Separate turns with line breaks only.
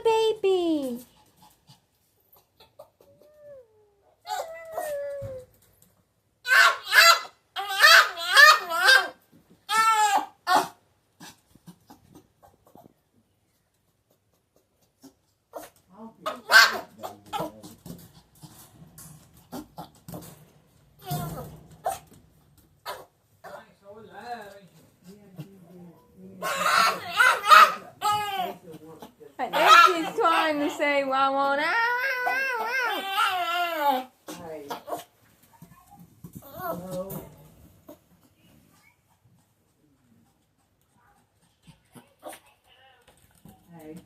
the baby. I think she's trying to say, "I want out."
Hey. No. Hey.